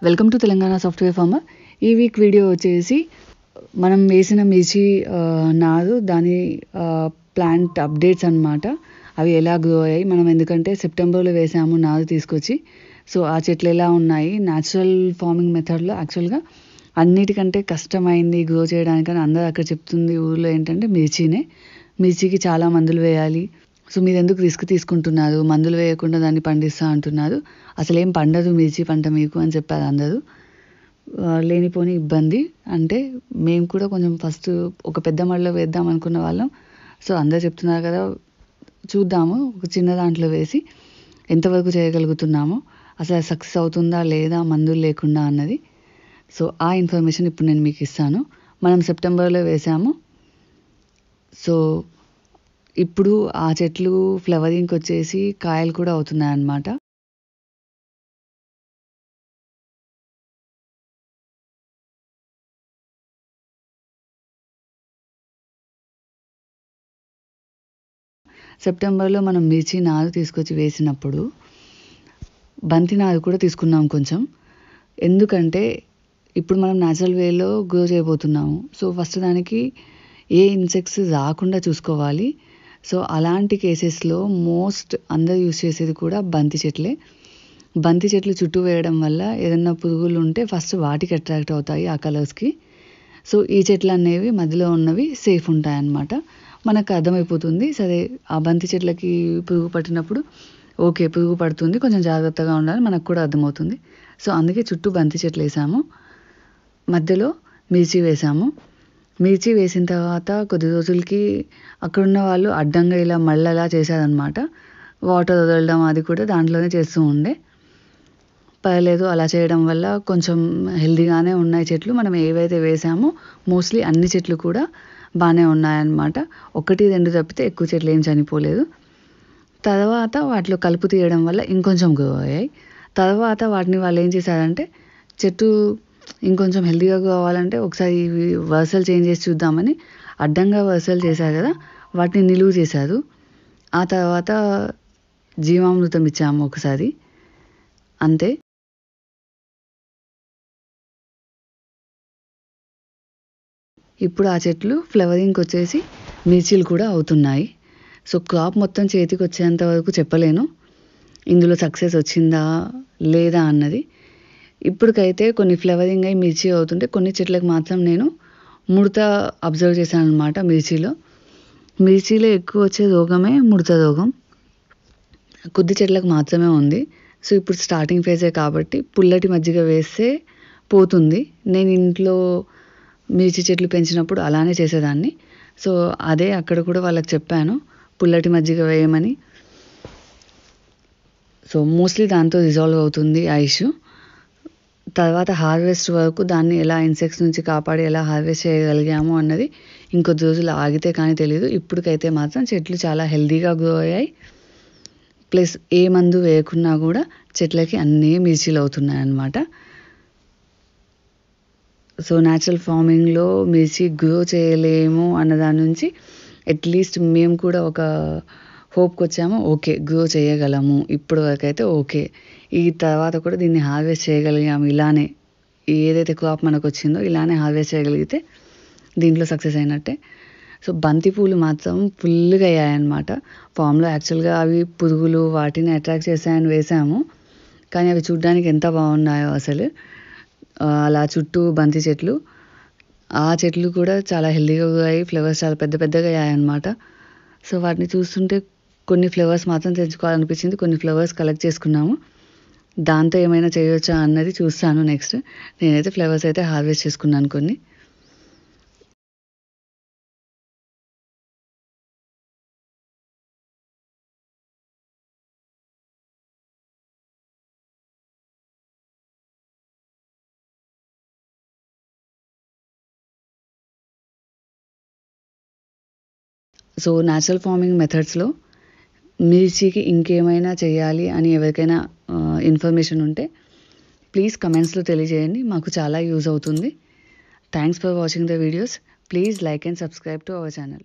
Welcome to Telangana software farmer. ఈ week video వచ్చేసి మనం వేసిన మిర్చి నారు దాని ప్లాంట్ అప్డేట్స్ అన్నమాట. అవి ఎలా గ్రో అయ్యాయి, మనం ఎందుకంటే సెప్టెంబర్లో వేసాము నారు తీసుకొచ్చి. సో ఆ చెట్లు ఎలా ఉన్నాయి, న్యాచురల్ ఫార్మింగ్ మెథడ్లో యాక్చువల్గా అన్నిటికంటే కష్టమైంది గ్రో చేయడానికని అందరూ అక్కడ చెప్తుంది ఊళ్ళో ఏంటంటే మిర్చికి చాలా మందులు వేయాలి. సో మీరు ఎందుకు రిస్క్ తీసుకుంటున్నారు, మందులు వేయకుండా దాన్ని పండిస్తా అంటున్నారు, అసలు ఏం పండదు మిర్చి పంట మీకు అని చెప్పారు అందరూ. లేనిపోని ఇబ్బంది అంటే మేము కూడా కొంచెం ఫస్ట్ ఒక పెద్ద మడిలో వేద్దాం అనుకున్న వాళ్ళం. సో అందరూ చెప్తున్నారు కదా, చూద్దాము ఒక చిన్న దాంట్లో వేసి ఎంతవరకు చేయగలుగుతున్నామో, అసలు సక్సెస్ అవుతుందా లేదా మందులు లేకుండా అన్నది. సో ఆ ఇన్ఫర్మేషన్ ఇప్పుడు నేను మీకు ఇస్తాను. మనం సెప్టెంబర్లో వేసాము. సో ఇప్పుడు ఆ చెట్లు ఫ్లవరింగ్కి వచ్చేసి కాయలు కూడా అవుతున్నాయి అన్నమాట. సెప్టెంబర్లో మనం మిర్చి నారు తీసుకొచ్చి వేసినప్పుడు బంతి నారు కూడా తీసుకున్నాం కొంచెం. ఎందుకంటే ఇప్పుడు మనం న్యాచురల్ వేలో గ్రో చేయబోతున్నాము. సో ఫస్ట్ దానికి ఏ ఇన్సెక్ట్స్ రాకుండా చూసుకోవాలి. సో అలాంటి కేసెస్లో మోస్ట్ అందరూ యూస్ చేసేది కూడా బంతి చెట్లే. బంతి చెట్లు చుట్టూ వేయడం వల్ల ఏదన్నా పురుగులు ఉంటే ఫస్ట్ వాటికి అట్రాక్ట్ అవుతాయి ఆ కలర్స్కి. సో ఈ చెట్లు అనేవి మధ్యలో ఉన్నవి సేఫ్ ఉంటాయి అన్నమాట. మనకు అర్థమైపోతుంది, సరే ఆ బంతి చెట్లకి పురుగు పట్టినప్పుడు ఓకే పురుగు పడుతుంది, కొంచెం జాగ్రత్తగా ఉండాలి, మనకు కూడా అర్థమవుతుంది. సో అందుకే చుట్టూ బంతి చెట్లు వేసాము, మధ్యలో మిర్చి వేసాము. మిర్చి వేసిన తర్వాత కొద్ది రోజులకి అక్కడున్న వాళ్ళు అడ్డంగా ఇలా మళ్ళలా చేశారనమాట. వాటర్ వదలడం అది కూడా దాంట్లోనే చేస్తూ ఉండే. పర్లేదు, అలా చేయడం వల్ల కొంచెం హెల్దీగానే ఉన్నాయి చెట్లు. మనం ఏవైతే వేసామో మోస్ట్లీ అన్ని చెట్లు కూడా బాగానే ఉన్నాయన్నమాట. 1-2 తప్పితే ఎక్కువ చెట్లు ఏం చనిపోలేదు. తర్వాత వాటిలో కలుపు తీయడం వల్ల ఇంకొంచెం గ్రో అయ్యాయి. తర్వాత వాటిని వాళ్ళు ఏం చేశారంటే, చెట్టు ఇంకొంచెం హెల్దీగా గ్రో అవ్వాలంటే ఒకసారి ఇవి వరుసలు చేంజ్ చేసి చూద్దామని అడ్డంగా వరుసలు చేశారు కదా, వాటిని నిలువు చేశారు. ఆ తర్వాత జీవామృతం ఇచ్చాము ఒకసారి, అంతే. ఇప్పుడు ఆ చెట్లు ఫ్లవరింగ్కి వచ్చేసి మిర్చీలు కూడా అవుతున్నాయి. సో క్రాప్ మొత్తం చేతికి వచ్చేంత వరకు చెప్పలేను ఇందులో సక్సెస్ వచ్చిందా లేదా అన్నది. ఇప్పటికైతే కొన్ని ఫ్లవరింగ్ అయి మిర్చి అవుతుంటే కొన్ని చెట్లకు మాత్రం నేను ముడత అబ్జర్వ్ చేశాను అనమాట. మిర్చిలో ఎక్కువ వచ్చే రోగమే ముడత రోగం. కొద్ది చెట్లకు మాత్రమే ఉంది. సో ఇప్పుడు స్టార్టింగ్ ఫేజే కాబట్టి పుల్లటి మజ్జిగ వేస్తే పోతుంది. నేను ఇంట్లో మిర్చి చెట్లు పెంచినప్పుడు అలానే చేసేదాన్ని. సో అదే అక్కడ కూడా వాళ్ళకి చెప్పాను పుల్లటి మజ్జిగ వేయమని. సో మోస్ట్లీ దాంతో రిజాల్వ్ అవుతుంది ఆ ఇష్యూ. తర్వాత హార్వెస్ట్ వరకు దాన్ని ఎలా ఇన్సెక్ట్స్ నుంచి కాపాడి ఎలా హార్వెస్ట్ చేయగలిగాము అన్నది ఇంకొద్ది రోజులు ఆగితే కానీ తెలియదు. ఇప్పటికైతే మాత్రం చెట్లు చాలా హెల్దీగా గ్రో అయ్యాయి. ప్లస్ ఏ మందు వేయకున్నా కూడా చెట్లకి అన్నీ మిర్చీలు అవుతున్నాయి అన్నమాట. సో న్యాచురల్ ఫార్మింగ్లో మిర్చి గ్రో చేయలేము అన్నదాని నుంచి అట్లీస్ట్ మేము కూడా ఒక హోప్కి వచ్చాము. ఓకే గ్రో చేయగలము ఇప్పటి వరకు అయితే ఓకే, ఈ తర్వాత కూడా దీన్ని హార్వెస్ట్ చేయగలిగాము. ఇలానే ఏదైతే క్రాప్ మనకు వచ్చిందో ఇలానే హార్వెస్ట్ చేయగలిగితే దీంట్లో సక్సెస్ అయినట్టే. సో బంతి పూలు మాత్రం ఫుల్గా అయ్యాయన్నమాట. ఫామ్లో యాక్చువల్గా అవి పురుగులు వాటిని అట్రాక్ట్ చేశాయని వేసాము, కానీ అవి చూడ్డానికి ఎంత బాగున్నాయో అసలు. అలా చుట్టూ బంతి చెట్లు, ఆ చెట్లు కూడా చాలా హెల్దీగా అయ్యాయి. ఫ్లవర్స్ చాలా పెద్ద పెద్దగా అయ్యాయన్నమాట. సో వాటిని చూస్తుంటే కొన్ని ఫ్లవర్స్ మాత్రం తెంచుకోవాలనిపించింది, కొన్ని ఫ్లవర్స్ కలెక్ట్ చేసుకున్నాము. దాంతో ఏమైనా చేయొచ్చా అన్నది చూస్తాను నెక్స్ట్. నేనైతే ఫ్లవర్స్ అయితే హార్వెస్ట్ చేసుకున్నాను కొన్ని. సో న్యాచురల్ ఫార్మింగ్ మెథడ్స్లో మిర్చికి ఇంకేమైనా చేయాలి అని ఎవరికైనా ఇన్ఫర్మేషన్ ఉంటే ప్లీజ్ కమెంట్స్లో తెలియజేయండి, మాకు చాలా యూజ్ అవుతుంది. Thanks for watching the videos. Please like and subscribe to our channel.